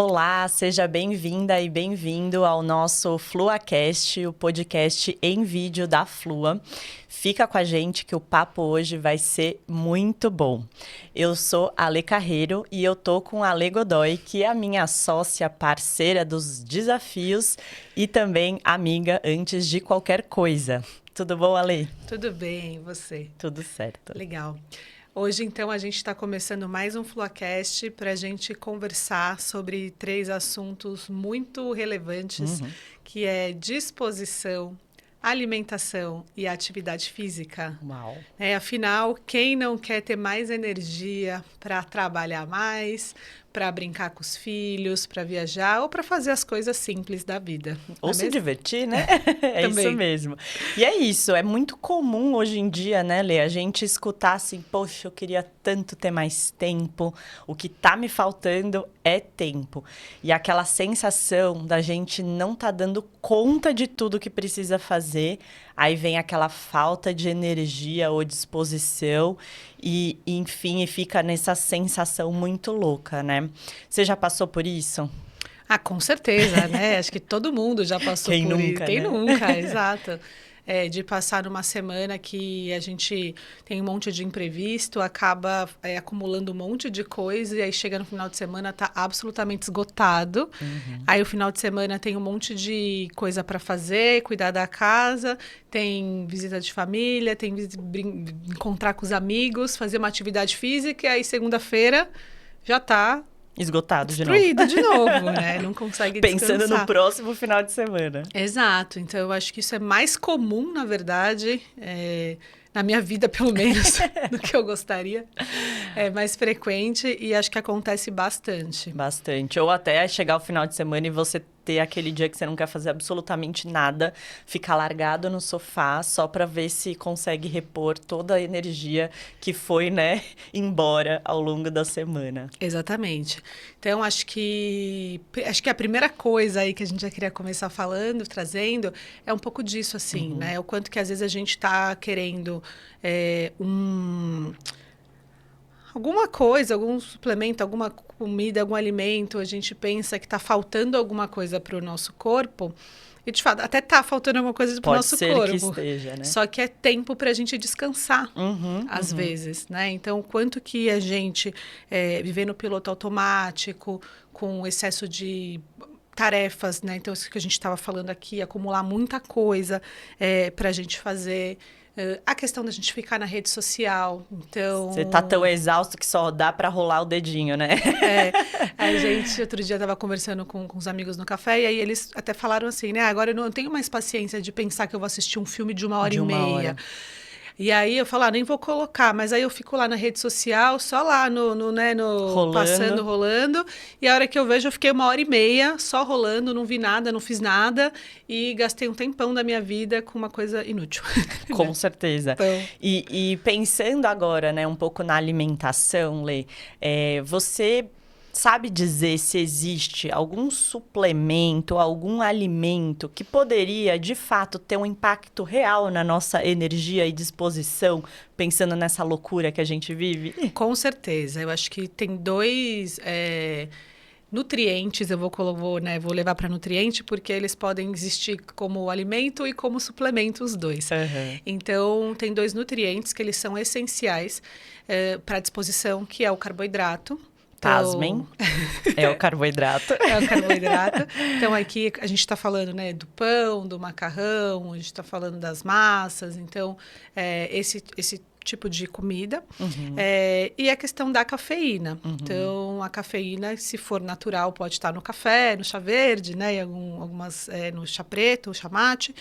Olá, seja bem-vinda e bem-vindo ao nosso FluaCast, o podcast em vídeo da Flua. Fica com a gente que o papo hoje vai ser muito bom. Eu sou a Ale Carreiro e eu tô com a Ale Godoy, que é a minha sócia parceira dos desafios e também amiga antes de qualquer coisa. Tudo bom, Ale? Tudo bem, e você? Tudo certo. Legal. Hoje, então, a gente está começando mais um FluaCast para a gente conversar sobre 3 assuntos muito relevantes, que é disposição, alimentação e atividade física. Uau! Afinal, quem não quer ter mais energia para trabalhar mais, para brincar com os filhos, para viajar ou para fazer as coisas simples da vida? Ou se divertir, né? É Também. isso mesmo. E é isso, é muito comum hoje em dia, né, Lê? A gente escutar assim, poxa, eu queria tanto ter mais tempo, o que tá me faltando é tempo. E aquela sensação da gente não tá dando conta de tudo que precisa fazer, aí vem aquela falta de energia ou disposição e enfim, fica nessa sensação muito louca, né? Você já passou por isso? Ah, com certeza, né? Acho que todo mundo já passou Quem por isso. nunca, Quem né? nunca, exato. De passar numa semana que a gente tem um monte de imprevisto, acaba acumulando um monte de coisa e aí chega no final de semana, tá absolutamente esgotado. Aí o final de semana tem um monte de coisa para fazer, cuidar da casa, tem visita de família, tem encontrar com os amigos, fazer uma atividade física e aí segunda-feira já tá Esgotado destruído de novo, né? Não consegue descansar. Pensando no próximo final de semana. Exato. Então, eu acho que isso é mais comum, na verdade, na minha vida, pelo menos, do que eu gostaria. É mais frequente e acho que acontece bastante. Bastante. Ou até chegar o final de semana e você ter aquele dia que você não quer fazer absolutamente nada, ficar largado no sofá só para ver se consegue repor toda a energia que foi, né, embora ao longo da semana. Exatamente. Então, acho que a primeira coisa aí que a gente já queria começar falando, trazendo, é um pouco disso, assim, né? O quanto que às vezes a gente está querendo alguma coisa, algum suplemento, alguma comida, algum alimento, a gente pensa que está faltando alguma coisa para o nosso corpo. E, de fato, até está faltando alguma coisa para o nosso corpo. Pode ser que esteja, né? Só que é tempo para a gente descansar, às vezes, né? Então, quanto que a gente, viver no piloto automático, com excesso de tarefas, né? Então, isso que a gente estava falando aqui, acumular muita coisa para a gente fazer. A questão da gente ficar na rede social, então... Você tá tão exausto que só dá pra rolar o dedinho, né? A gente, outro dia, estava conversando com os amigos no café, e aí eles até falaram assim, né? Agora eu não tenho mais paciência de pensar que eu vou assistir um filme de 1 hora e meia. E aí eu falo, nem vou colocar, mas aí eu fico lá na rede social, só lá Rolando. Passando, rolando, e a hora que eu vejo, eu fiquei 1 hora e meia só rolando, não vi nada, não fiz nada, e gastei um tempão da minha vida com uma coisa inútil. Com certeza. Então... E pensando agora, né, um pouco na alimentação, Lê, você sabe dizer se existe algum suplemento, algum alimento que poderia, de fato, ter um impacto real na nossa energia e disposição, pensando nessa loucura que a gente vive? Com certeza. Eu acho que tem 2 nutrientes, eu vou levar para nutriente, porque eles podem existir como alimento e como suplemento, os 2. Então, tem 2 nutrientes que eles são essenciais para a disposição, que é o carboidrato. Pasmem, é o carboidrato. É o carboidrato. Então, aqui a gente está falando, né, do pão, do macarrão, a gente está falando das massas. Então, esse tipo de comida. E a questão da cafeína. Então, a cafeína, se for natural, pode estar no café, no chá verde, né, algumas no chá preto, chá mate.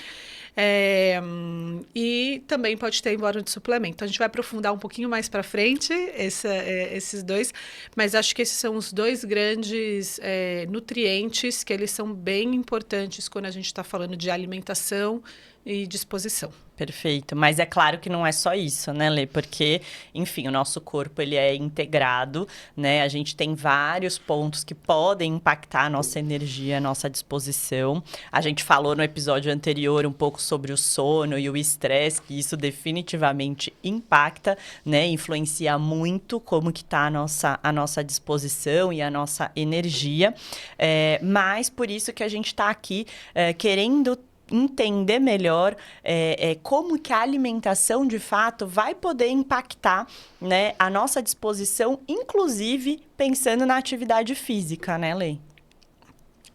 E também pode ter em forma de suplemento. Então, a gente vai aprofundar um pouquinho mais para frente esses 2, mas acho que esses são os 2 grandes nutrientes que eles são bem importantes quando a gente está falando de alimentação e disposição. Perfeito, mas é claro que não é só isso, né, Lê? Porque, enfim, o nosso corpo, ele é integrado, né? A gente tem vários pontos que podem impactar a nossa energia, a nossa disposição. A gente falou no episódio anterior um pouco sobre o sono e o estresse, que isso definitivamente impacta, né? Influencia muito como que tá a nossa disposição e a nossa energia. Mas por isso que a gente está aqui querendo entender melhor como que a alimentação, de fato, vai poder impactar, né, a nossa disposição, inclusive pensando na atividade física, né, Lei?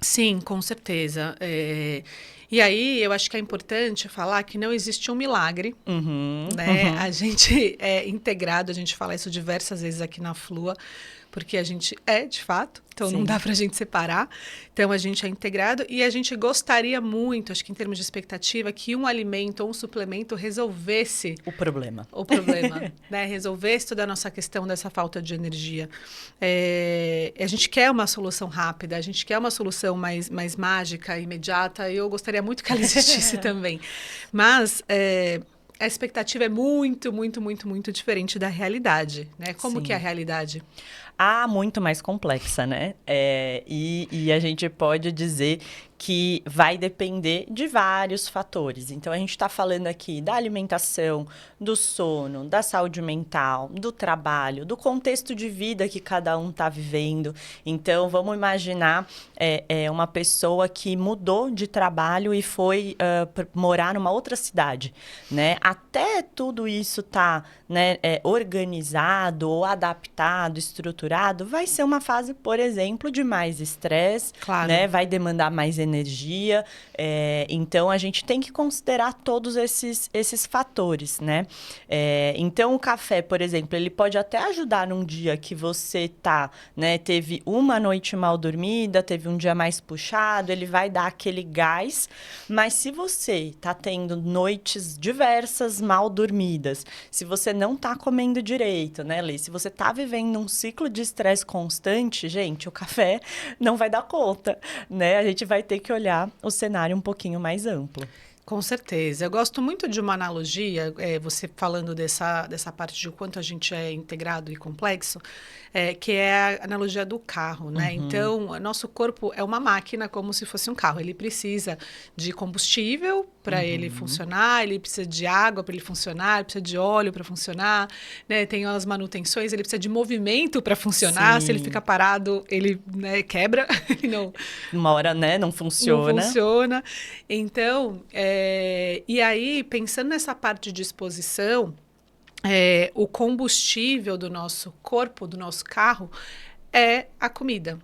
Sim, com certeza. E aí, eu acho que é importante falar que não existe um milagre, né? A gente é integrado, a gente fala isso diversas vezes aqui na Flua, porque a gente é, de fato, então Sim. não dá pra gente separar. Então, a gente é integrado e a gente gostaria muito, acho que em termos de expectativa, que um alimento ou um suplemento resolvesse O problema, né? Resolvesse toda a nossa questão dessa falta de energia. A gente quer uma solução rápida, a gente quer uma solução mais mágica, imediata, e eu gostaria muito que ela existisse também. Mas a expectativa é muito, muito, muito, muito diferente da realidade, né? Como Sim. que é a realidade? Muito mais complexa, né? E a gente pode dizer que vai depender de vários fatores. Então, a gente está falando aqui da alimentação, do sono, da saúde mental, do trabalho, do contexto de vida que cada um está vivendo. Então, vamos imaginar uma pessoa que mudou de trabalho e foi morar numa outra cidade, né? Até tudo isso tá, né, organizado ou adaptado, estruturado, vai ser uma fase, por exemplo, de mais estresse, Claro. né? Vai demandar mais energia. Então, a gente tem que considerar todos esses fatores, né? Então, o café, por exemplo, ele pode até ajudar num dia que você né, teve uma noite mal dormida, teve um dia mais puxado, ele vai dar aquele gás. Mas se você tá tendo noites diversas mal dormidas, se você não tá comendo direito, né, Lê? Se você tá vivendo um ciclo de estresse constante, gente, o café não vai dar conta, né? A gente vai ter que olhar o cenário um pouquinho mais amplo. Com certeza. Eu gosto muito de uma analogia, você falando dessa parte de quanto a gente é integrado e complexo, que é a analogia do carro, né? Então, nosso corpo é uma máquina como se fosse um carro. Ele precisa de combustível para ele funcionar, ele precisa de água para ele funcionar, ele precisa de óleo para funcionar, né? Tem as manutenções, ele precisa de movimento para funcionar. Sim. Se ele fica parado, ele, né, quebra. Não, uma hora, né, não funciona. Não funciona. Então, e aí, pensando nessa parte de disposição, o combustível do nosso corpo, do nosso carro, é a comida.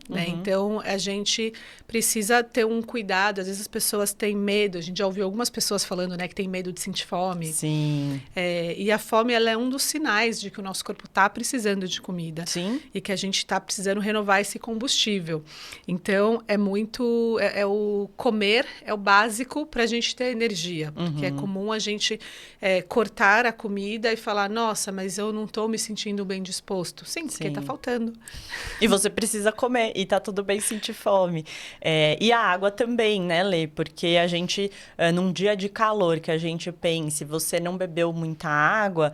Né? Então, a gente precisa ter um cuidado. Às vezes as pessoas têm medo. A gente já ouviu algumas pessoas falando, né, que tem medo de sentir fome. Sim. E a fome, ela é um dos sinais de que o nosso corpo está precisando de comida. Sim. E que a gente está precisando renovar esse combustível. Então, o comer é o básico para a gente ter energia. Porque é comum a gente cortar a comida e falar, nossa, mas eu não estou me sentindo bem disposto. Sim, porque está faltando. E você precisa comer, e tá tudo bem sentir fome. E a água também, né, Lê? Porque a gente, num dia de calor que a gente pense, você não bebeu muita água,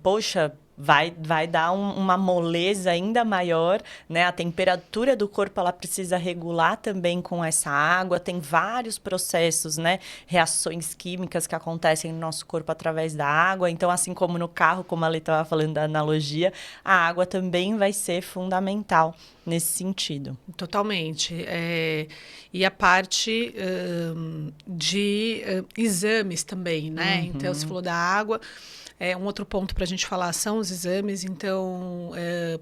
poxa, vai dar uma moleza ainda maior, né? A temperatura do corpo, ela precisa regular também com essa água. Tem vários processos, né? Reações químicas que acontecem no nosso corpo através da água. Então, assim como no carro, como a Lê estava falando da analogia, a água também vai ser fundamental nesse sentido. Totalmente. E a parte de exames também, né? Então, você falou da água. Um outro ponto para a gente falar são os exames. Então,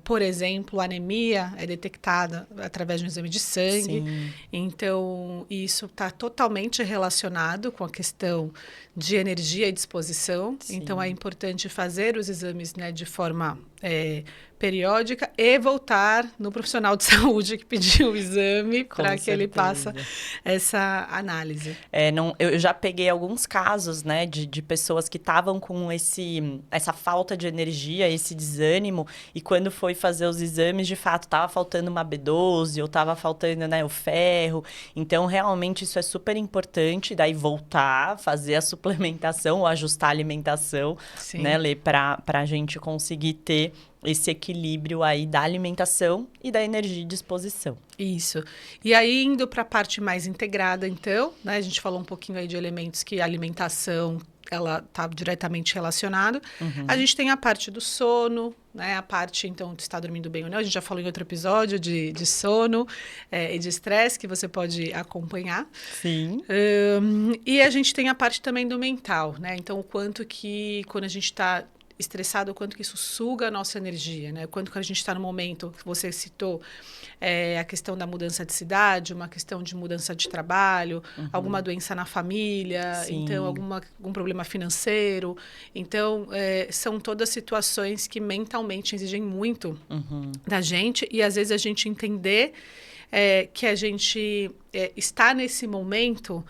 por exemplo, a anemia é detectada através de um exame de sangue. Sim. Então, isso está totalmente relacionado com a questão de energia e disposição. Sim. Então, é importante fazer os exames, né, de forma periódica e voltar no profissional de saúde que pediu o exame para que ele faça essa análise. Eu já peguei alguns casos, né, de pessoas que estavam com essa falta de energia, esse desânimo, e quando foi fazer os exames, de fato, estava faltando uma B12 ou estava faltando, né, o ferro. Então, realmente, isso é super importante, daí voltar, fazer a suplementação ou ajustar a alimentação, Sim. né, Lê, para a gente conseguir ter esse equilíbrio aí da alimentação e da energia e disposição. Isso. E aí, indo para a parte mais integrada, então, né, a gente falou um pouquinho aí de elementos que a alimentação, ela está diretamente relacionada. A gente tem a parte do sono, né, a parte, então, de estar dormindo bem ou não. A gente já falou em outro episódio de sono e de estresse, que você pode acompanhar. Sim. E a gente tem a parte também do mental, né? Então, o quanto que, quando a gente está estressado, o quanto que isso suga a nossa energia, né? O quanto que a gente está no momento que você citou, a questão da mudança de cidade, uma questão de mudança de trabalho, alguma doença na família, Sim. então algum problema financeiro. Então, são todas situações que mentalmente exigem muito da gente, e às vezes a gente entender que a gente está nesse momento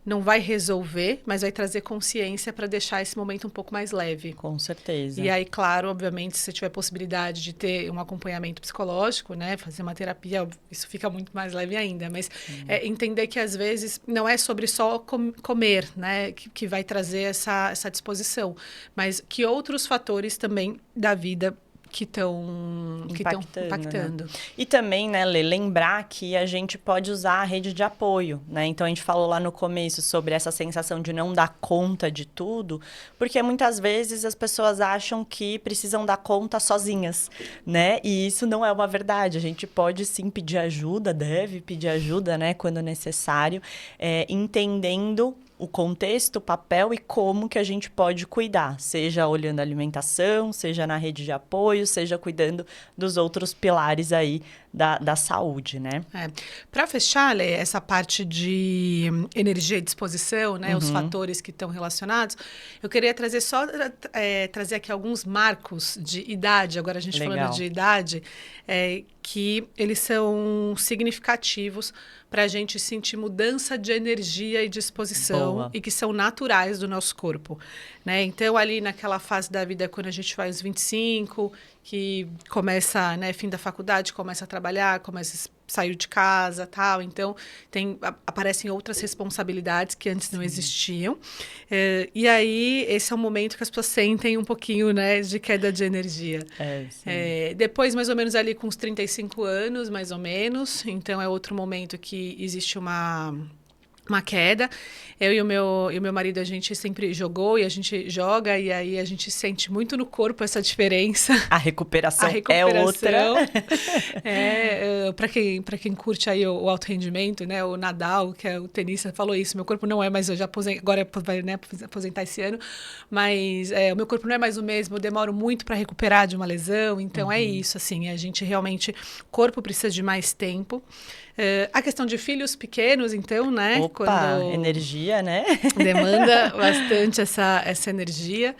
não vai resolver, mas vai trazer consciência para deixar esse momento um pouco mais leve. Com certeza. E aí, claro, obviamente, se você tiver possibilidade de ter um acompanhamento psicológico, né, fazer uma terapia, isso fica muito mais leve ainda. Mas entender que, às vezes, não é sobre só comer, né, que vai trazer essa disposição, mas que outros fatores também da vida que estão impactando. Né? E também, né, Lê, lembrar que a gente pode usar a rede de apoio, né? Então, a gente falou lá no começo sobre essa sensação de não dar conta de tudo, porque muitas vezes as pessoas acham que precisam dar conta sozinhas, né? E isso não é uma verdade. A gente pode sim pedir ajuda, deve pedir ajuda, né, quando necessário, entendendo o contexto, o papel e como que a gente pode cuidar, seja olhando a alimentação, seja na rede de apoio, seja cuidando dos outros pilares aí da saúde, né? Para fechar, Lê, essa parte de energia e disposição, né, os fatores que estão relacionados, eu queria trazer trazer aqui alguns marcos de idade, agora a gente falando de idade, que eles são significativos para a gente sentir mudança de energia e disposição. Boa. E que são naturais do nosso corpo, né? Então, ali naquela fase da vida, quando a gente faz os 25, que começa, né, fim da faculdade, começa a trabalhar, começa a sair de casa, tal. Então, aparecem outras responsabilidades que antes não existiam. E aí, esse é o momento que as pessoas sentem um pouquinho, né, de queda de energia. Depois, mais ou menos ali com os 35 anos, mais ou menos. Então, é outro momento que existe uma queda. Eu e o meu marido, a gente sempre jogou e a gente joga, e aí a gente sente muito no corpo essa diferença. A recuperação é outra. Para quem curte aí o alto rendimento, né? O Nadal, que é o tenista, falou isso. Meu corpo não é mais, eu já agora vai, né, aposentar esse ano, mas o meu corpo não é mais o mesmo, eu demoro muito para recuperar de uma lesão. Então é isso, assim, a gente realmente, o corpo precisa de mais tempo. A questão de filhos pequenos, então, né? Opa, energia, né? Demanda bastante essa energia.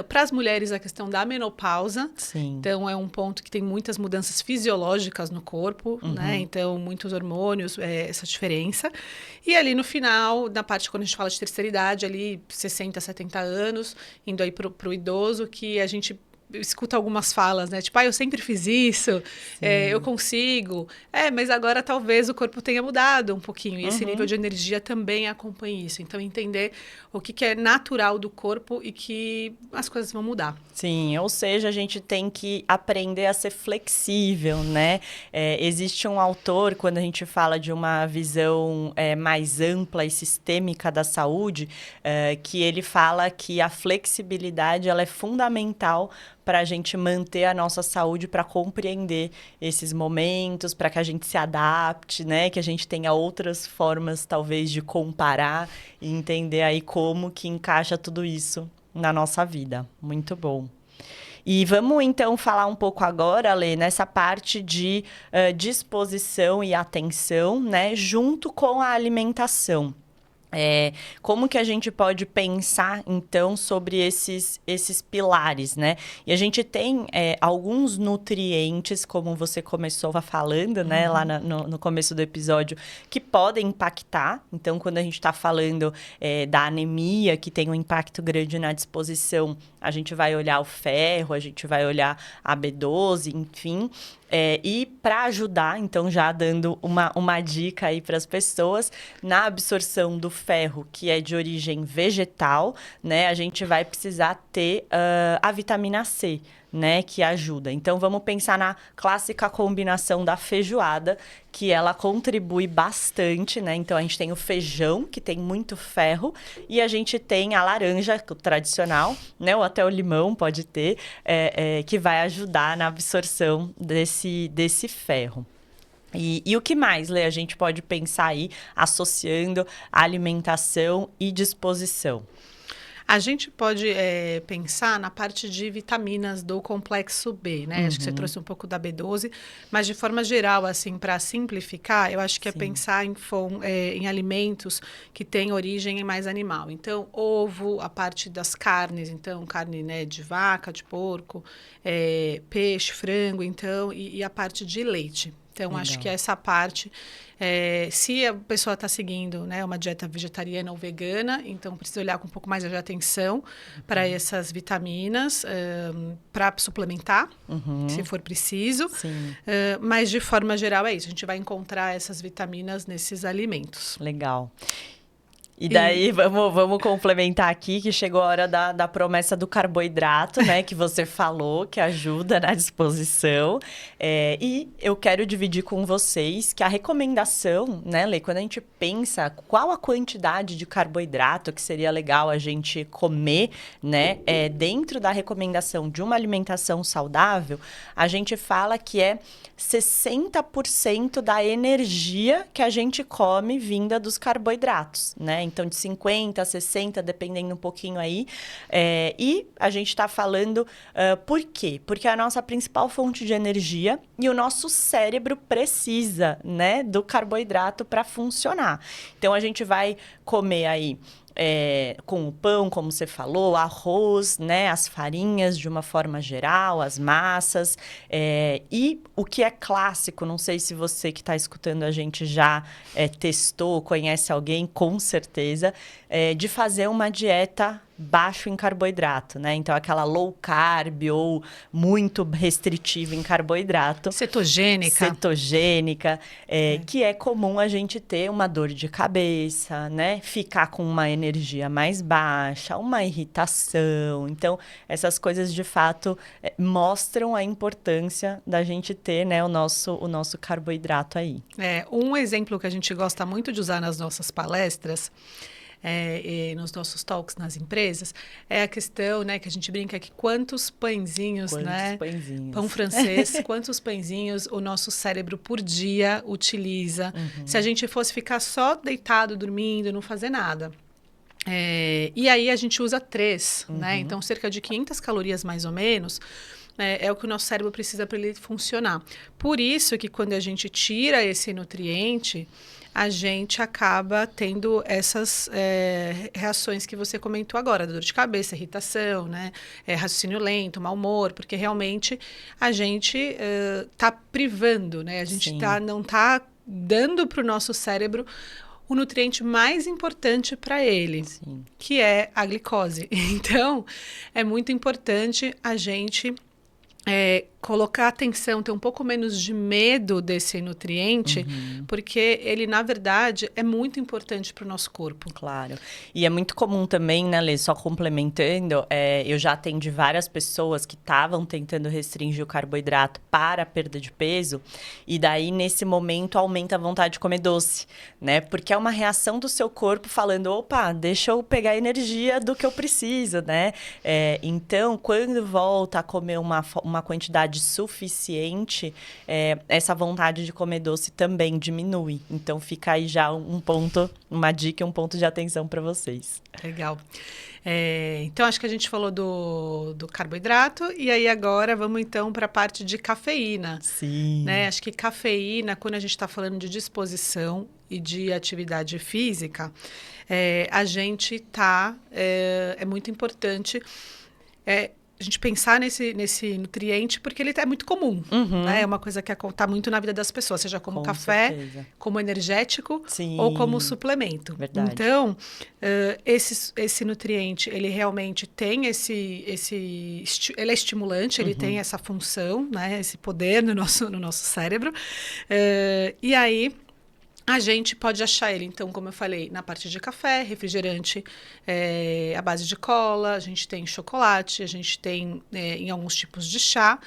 Para as mulheres, a questão da menopausa. Sim. Então, é um ponto que tem muitas mudanças fisiológicas no corpo, né? Então, muitos hormônios, essa diferença. E ali no final, na parte quando a gente fala de terceira idade, ali 60, 70 anos, indo aí para o idoso, que a gente escuta algumas falas, né? Tipo, eu sempre fiz isso, eu consigo. Mas agora talvez o corpo tenha mudado um pouquinho. E esse nível de energia também acompanha isso. Então, entender o que é natural do corpo e que as coisas vão mudar. Sim, ou seja, a gente tem que aprender a ser flexível, né? Existe um autor, quando a gente fala de uma visão mais ampla e sistêmica da saúde, que ele fala que a flexibilidade ela é fundamental para a gente manter a nossa saúde, para compreender esses momentos, para que a gente se adapte, né? Que a gente tenha outras formas, talvez, de comparar e entender aí como que encaixa tudo isso na nossa vida. Muito bom. E vamos, então, falar um pouco agora, Lê, nessa parte de disposição e atenção, né? Junto com a alimentação. Como que a gente pode pensar, então, sobre esses pilares, né? E a gente tem alguns nutrientes, como você começou falando, né? Lá no começo do episódio, que podem impactar. Então, quando a gente está falando da anemia, que tem um impacto grande na disposição, a gente vai olhar o ferro, a gente vai olhar a B12, enfim. E para ajudar, então, já dando uma dica aí para as pessoas, na absorção do ferro, que é de origem vegetal, né, a gente vai precisar ter a vitamina C, né, que ajuda. Então, vamos pensar na clássica combinação da feijoada, que ela contribui bastante, né? Então, a gente tem o feijão, que tem muito ferro, e a gente tem a laranja, o tradicional, né? Ou até o limão pode ter, que vai ajudar na absorção desse ferro. E o que mais, Lê, a gente pode pensar aí associando alimentação e disposição? A gente pode pensar na parte de vitaminas do complexo B, né? Acho que você trouxe um pouco da B12, mas de forma geral, assim, para simplificar, eu acho que é pensar em alimentos que têm origem mais animal. Então, ovo, a parte das carnes, então, carne, né, de vaca, de porco, peixe, frango, então, e a parte de leite. Então, acho que essa parte, se a pessoa está seguindo, né, uma dieta vegetariana ou vegana, então precisa olhar com um pouco mais de atenção para essas vitaminas, para suplementar, se for preciso. Mas, de forma geral, é isso. A gente vai encontrar essas vitaminas nesses alimentos. Legal. E daí, vamos complementar aqui, que chegou a hora da promessa do carboidrato, né? Que você falou, que ajuda na disposição. E eu quero dividir com vocês que a recomendação, né, Lê? Quando a gente pensa qual a quantidade de carboidrato que seria legal a gente comer, né? Dentro da recomendação de uma alimentação saudável, a gente fala que é 60% da energia que a gente come vinda dos carboidratos, né? Então, de 50% a 60%, dependendo um pouquinho aí. E a gente está falando por quê? Porque é a nossa principal fonte de energia e o nosso cérebro precisa, né, do carboidrato para funcionar. Então, a gente vai comer aí com o pão, como você falou, arroz, né, as farinhas de uma forma geral, as massas. E o que é clássico, não sei se você que está escutando a gente já testou, conhece alguém, com certeza, de fazer uma dieta baixo em carboidrato, né? Então, aquela low carb ou muito restritiva em carboidrato. Cetogênica. Que é comum a gente ter uma dor de cabeça, né? Ficar com uma energia mais baixa, uma irritação. Então, essas coisas, de fato, mostram a importância da gente ter, né, o nosso carboidrato aí. Um exemplo que a gente gosta muito de usar nas nossas palestras nos nossos talks nas empresas, é a questão, né, que a gente brinca que quantos pãezinhos, pão francês, quantos pãezinhos o nosso cérebro por dia utiliza, se a gente fosse ficar só deitado, dormindo, não fazer nada. E aí a gente usa 3, né? Então, cerca de 500 calorias mais ou menos, é o que o nosso cérebro precisa para ele funcionar. Por isso que quando a gente tira esse nutriente, a gente acaba tendo essas reações que você comentou agora, dor de cabeça, irritação, né? Raciocínio lento, mau humor, porque realmente a gente está privando, né? A gente não está dando para o nosso cérebro o nutriente mais importante para ele, que é a glicose. Então, é muito importante a gente colocar atenção, ter um pouco menos de medo desse nutriente, porque ele, na verdade, é muito importante para o nosso corpo. Claro. E é muito comum também, né, Lê, só complementando, eu já atendi várias pessoas que estavam tentando restringir o carboidrato para a perda de peso, e daí, nesse momento, aumenta a vontade de comer doce, né? Porque é uma reação do seu corpo falando, opa, deixa eu pegar a energia do que eu preciso, né? Então, quando volta a comer uma quantidade atividade suficiente, essa vontade de comer doce também diminui. Então, fica aí já um ponto, uma dica e um ponto de atenção para vocês. Legal. Então, acho que a gente falou do carboidrato, e aí agora vamos então para a parte de cafeína. Sim. Né? Acho que cafeína, quando a gente está falando de disposição e de atividade física, a gente é muito importante a gente pensar nesse nutriente, porque ele é muito comum. Né? É uma coisa que está muito na vida das pessoas, seja como café, certeza. Como energético, sim, ou como suplemento. Verdade. Então, esse nutriente, ele realmente tem ele é estimulante, ele tem essa função, né? Esse poder no nosso cérebro. E aí, a gente pode achar ele, então, como eu falei, na parte de café, refrigerante à base de cola, a gente tem chocolate, a gente tem em alguns tipos de chá,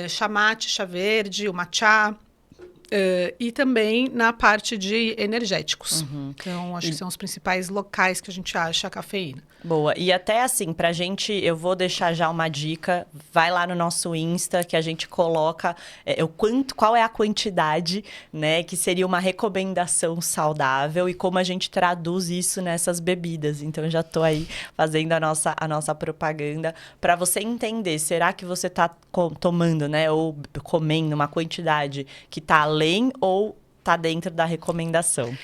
chá mate, chá verde, o matcha, e também na parte de energéticos. Então, acho que são os principais locais que a gente acha a cafeína. Boa. E até assim, pra gente, eu vou deixar já uma dica. Vai lá no nosso Insta, que a gente coloca qual é a quantidade, né? Que seria uma recomendação saudável e como a gente traduz isso nessas bebidas. Então, eu já tô aí fazendo a nossa propaganda para você entender. Será que você tá tomando, né? Ou comendo uma quantidade que tá além ou tá dentro da recomendação?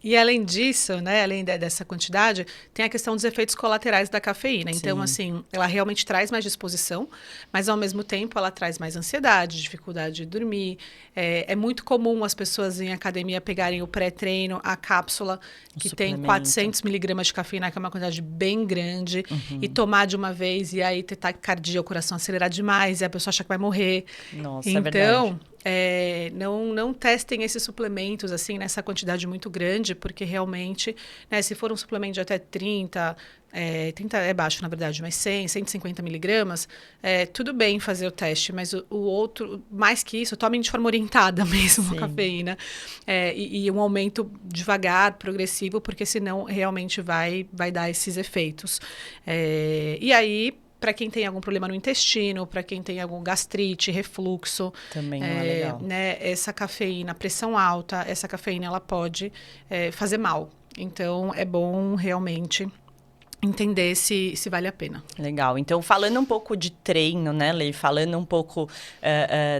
E além disso, né, além dessa quantidade, tem a questão dos efeitos colaterais da cafeína. Sim. Então, assim, ela realmente traz mais disposição, mas ao mesmo tempo ela traz mais ansiedade, dificuldade de dormir. É muito comum as pessoas em academia pegarem o pré-treino, a cápsula, que tem 400 miligramas de cafeína, que é uma quantidade bem grande, e tomar de uma vez, e aí ter taquicardia, o coração acelerar demais, e a pessoa acha que vai morrer. Nossa, então, é verdade. Não testem esses suplementos assim nessa quantidade muito grande, porque realmente, né, se for um suplemento de até 30 é baixo, na verdade, mas 100, 150 miligramas, tudo bem fazer o teste, mas o outro, mais que isso, tomem de forma orientada mesmo. Sim. A cafeína, e um aumento devagar, progressivo, porque senão realmente vai dar esses efeitos. E aí, para quem tem algum problema no intestino, para quem tem algum gastrite, refluxo. Também não é legal. Né, essa cafeína, pressão alta, essa cafeína ela pode fazer mal. Então, é bom realmente entender se vale a pena. Legal. Então, falando um pouco de treino, né, Lei? Falando um pouco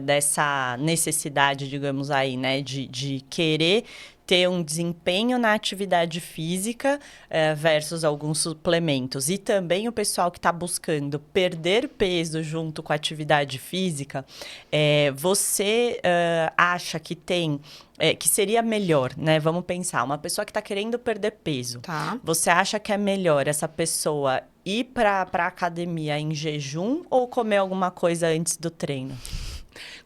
dessa necessidade, digamos aí, né, de querer ter um desempenho na atividade física versus alguns suplementos. E também o pessoal que está buscando perder peso junto com a atividade física, você acha que tem... que seria melhor, né? Vamos pensar, uma pessoa que está querendo perder peso. Tá. Você acha que é melhor essa pessoa ir para a academia em jejum ou comer alguma coisa antes do treino?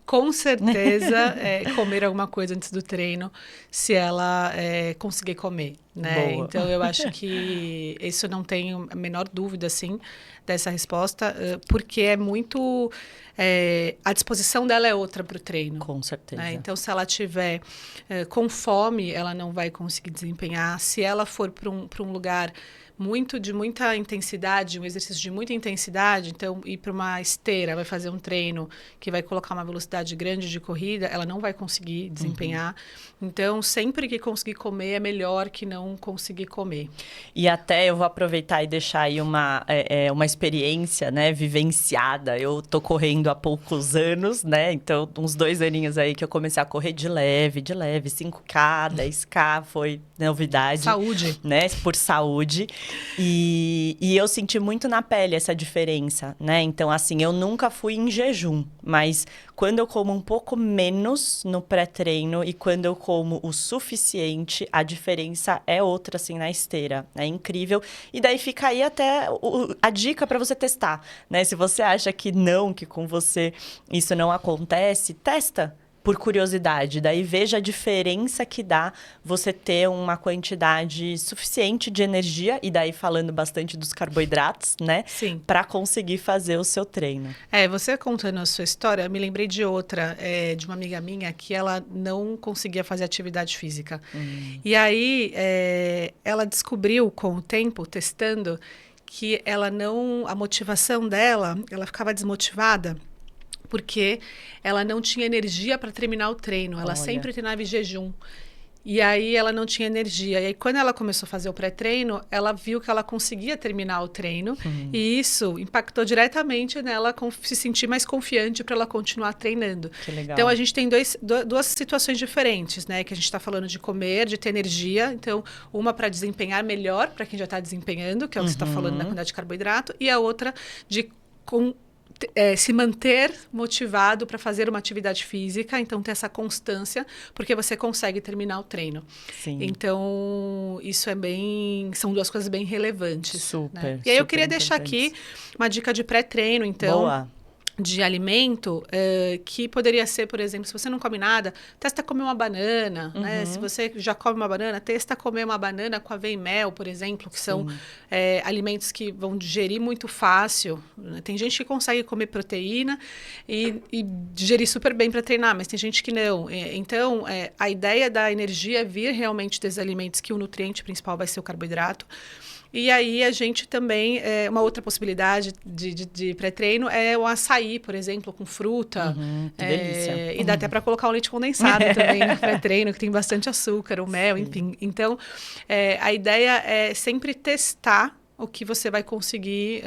Com certeza, comer alguma coisa antes do treino, se ela conseguir comer, né? Boa. Então, eu acho que isso não tenho a menor dúvida, assim, dessa resposta, porque é muito... a disposição dela é outra para o treino. Com certeza. Né? Então, se ela tiver com fome, ela não vai conseguir desempenhar. Se ela for para um lugar de muita intensidade, um exercício de muita intensidade, então ir para uma esteira, vai fazer um treino que vai colocar uma velocidade grande de corrida, ela não vai conseguir desempenhar. Então, sempre que conseguir comer, é melhor que não conseguir comer. E até eu vou aproveitar e deixar aí uma experiência, né, vivenciada. Eu tô correndo há poucos anos, né, então uns 2 aninhos aí que eu comecei a correr de leve, 5K, 10K, foi novidade. Saúde. Né, por saúde. E eu senti muito na pele essa diferença, né? Então, assim, eu nunca fui em jejum, mas quando eu como um pouco menos no pré-treino e quando eu como o suficiente, a diferença é outra, assim, na esteira. É incrível. E daí fica aí até a dica para você testar, né? Se você acha que com você isso não acontece, testa. Por curiosidade, daí veja a diferença que dá você ter uma quantidade suficiente de energia, e daí falando bastante dos carboidratos, né? Sim. Para conseguir fazer o seu treino. Você contando a sua história, eu me lembrei de outra, de uma amiga minha, que ela não conseguia fazer atividade física. E aí, ela descobriu com o tempo, testando, que a motivação dela, ela ficava desmotivada, porque ela não tinha energia para terminar o treino. Ela Olha. sempre treinava em jejum. E aí ela não tinha energia. E aí quando ela começou a fazer o pré-treino, ela viu que ela conseguia terminar o treino. E isso impactou diretamente nela se sentir mais confiante para ela continuar treinando. Que legal. Então a gente tem duas situações diferentes, né? Que a gente está falando de comer, de ter energia. Então, uma para desempenhar melhor para quem já está desempenhando, que é o que você está falando da quantidade de carboidrato, e a outra de se manter motivado para fazer uma atividade física, então ter essa constância, porque você consegue terminar o treino. Sim. Então, isso são duas coisas bem relevantes. Super, né? E aí eu super queria deixar aqui uma dica de pré-treino, então. Boa. De alimento, que poderia ser, por exemplo, se você não come nada, testa comer uma banana, né? Se você já come uma banana, testa comer uma banana com aveia e mel, por exemplo, que são alimentos que vão digerir muito fácil. Tem gente que consegue comer proteína e digerir super bem para treinar, mas tem gente que não. Então, a ideia da energia é vir realmente desses alimentos que o nutriente principal vai ser o carboidrato. E aí a gente também, uma outra possibilidade de pré-treino é o açaí, por exemplo, com fruta. Que delícia. E dá até para colocar o leite condensado também no pré-treino, que tem bastante açúcar, o mel, enfim. Então, a ideia é sempre testar o que você vai conseguir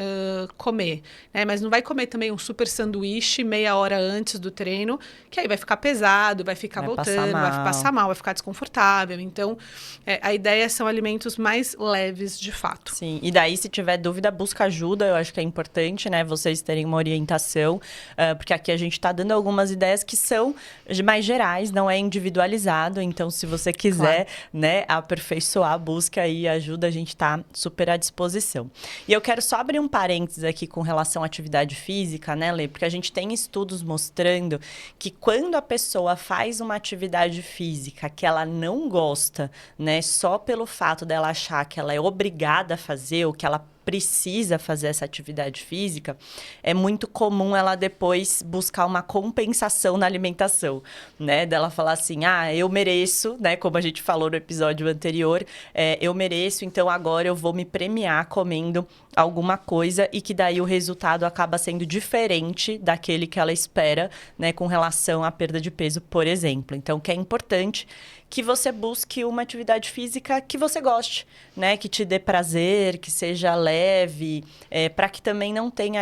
comer, né? Mas não vai comer também um super sanduíche meia hora antes do treino, que aí vai ficar pesado, vai ficar voltando, vai passar mal, vai ficar desconfortável. Então, a ideia são alimentos mais leves de fato. Sim, e daí se tiver dúvida, busca ajuda, eu acho que é importante, né, vocês terem uma orientação, porque aqui a gente está dando algumas ideias que são mais gerais, não é individualizado, então se você quiser, né, aperfeiçoar, busca aí ajuda, a gente está super à disposição. E eu quero só abrir um parênteses aqui com relação à atividade física, né, Lê? Porque a gente tem estudos mostrando que quando a pessoa faz uma atividade física que ela não gosta, né, só pelo fato dela achar que ela é obrigada a fazer ou que ela precisa fazer essa atividade física, é muito comum ela depois buscar uma compensação na alimentação, né? Dela falar assim, eu mereço, né? Como a gente falou no episódio anterior, eu mereço, então agora eu vou me premiar comendo alguma coisa e que daí o resultado acaba sendo diferente daquele que ela espera, né? Com relação à perda de peso, por exemplo. Então, que é importante que você busque uma atividade física que você goste, né? Que te dê prazer, que seja leve, para que também não tenha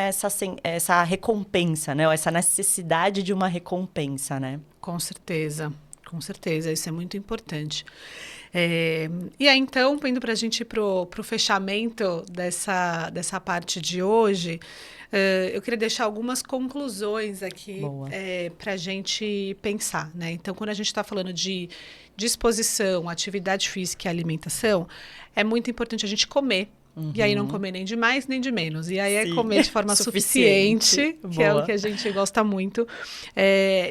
essa recompensa, né? Ou essa necessidade de uma recompensa, né? Com certeza, isso é muito importante. E aí, então, indo para a gente ir para o fechamento dessa parte de hoje, eu queria deixar algumas conclusões aqui para a gente pensar, né? Então, quando a gente está falando de disposição, atividade física e alimentação, é muito importante a gente comer. E aí não comer nem de mais nem de menos. E aí é comer de forma suficiente, que é o que a gente gosta muito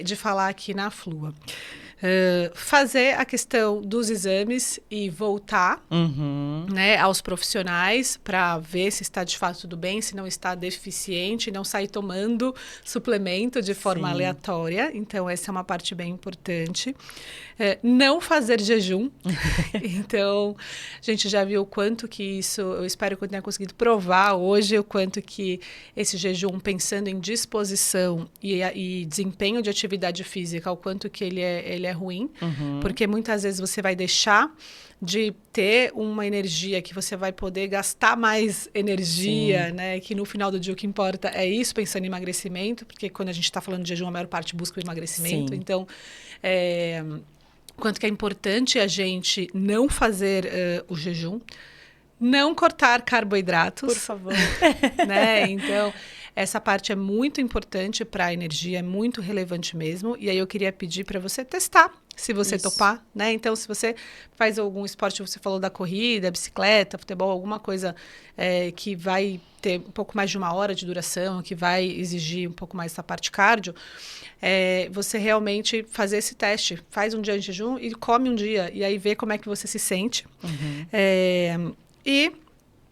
de falar aqui na Flua. Fazer a questão dos exames e voltar né, aos profissionais para ver se está de fato tudo bem, se não está deficiente, não sair tomando suplemento de forma aleatória. Então, essa é uma parte bem importante. Não fazer jejum. Então, a gente já viu o quanto que isso, eu espero que eu tenha conseguido provar hoje, o quanto que esse jejum, pensando em disposição e desempenho de atividade física, o quanto que ele é ruim, porque muitas vezes você vai deixar de ter uma energia que você vai poder gastar mais energia, né? Que no final do dia o que importa é isso, pensando em emagrecimento, porque quando a gente está falando de jejum, a maior parte busca o emagrecimento. Então, quanto que é importante a gente não fazer o jejum, não cortar carboidratos. Por favor. Né? Então, essa parte é muito importante para a energia, é muito relevante mesmo. E aí eu queria pedir para você testar, se você topar, né? Então, se você faz algum esporte, você falou da corrida, bicicleta, futebol, alguma coisa que vai ter um pouco mais de 1 hora de duração, que vai exigir um pouco mais essa parte cardio, você realmente fazer esse teste. Faz um dia de jejum e come um dia. E aí vê como é que você se sente. E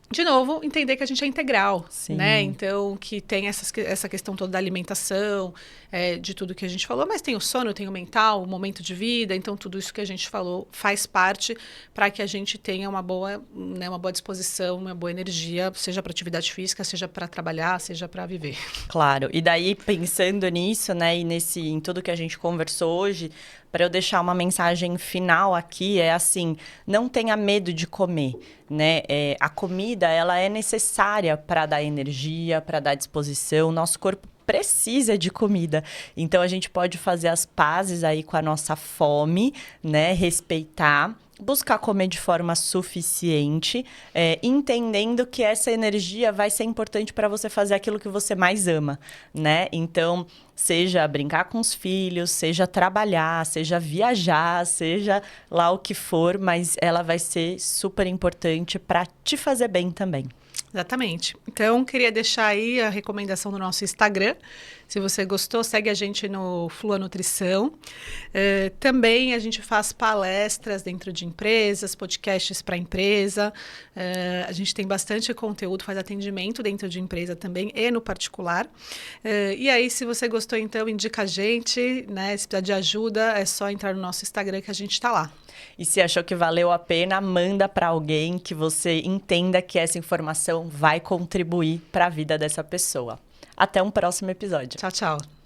de novo, entender que a gente é integral, Sim. né? Então, que tem essa questão toda da alimentação, de tudo que a gente falou, mas tem o sono, tem o mental, o momento de vida, então tudo isso que a gente falou faz parte para que a gente tenha uma boa, né, uma boa disposição, uma boa energia, seja para atividade física, seja para trabalhar, seja para viver. Claro. E daí, pensando nisso, né, e em tudo que a gente conversou hoje, para eu deixar uma mensagem final aqui, é assim, não tenha medo de comer, né? A comida, ela é necessária para dar energia, para dar disposição. Nosso corpo precisa de comida. Então, a gente pode fazer as pazes aí com a nossa fome, né? Respeitar. Buscar comer de forma suficiente, entendendo que essa energia vai ser importante para você fazer aquilo que você mais ama, né? Então, seja brincar com os filhos, seja trabalhar, seja viajar, seja lá o que for, mas ela vai ser super importante para te fazer bem também. Exatamente. Então, queria deixar aí a recomendação do nosso Instagram. Se você gostou, segue a gente no Flua Nutrição. Também a gente faz palestras dentro de empresas, podcasts para empresa. A gente tem bastante conteúdo, faz atendimento dentro de empresa também e no particular. E aí, se você gostou, então, indica a gente, né? Se precisar de ajuda, é só entrar no nosso Instagram que a gente está lá. E se achou que valeu a pena, manda para alguém que você entenda que essa informação vai contribuir para a vida dessa pessoa. Até um próximo episódio. Tchau, tchau.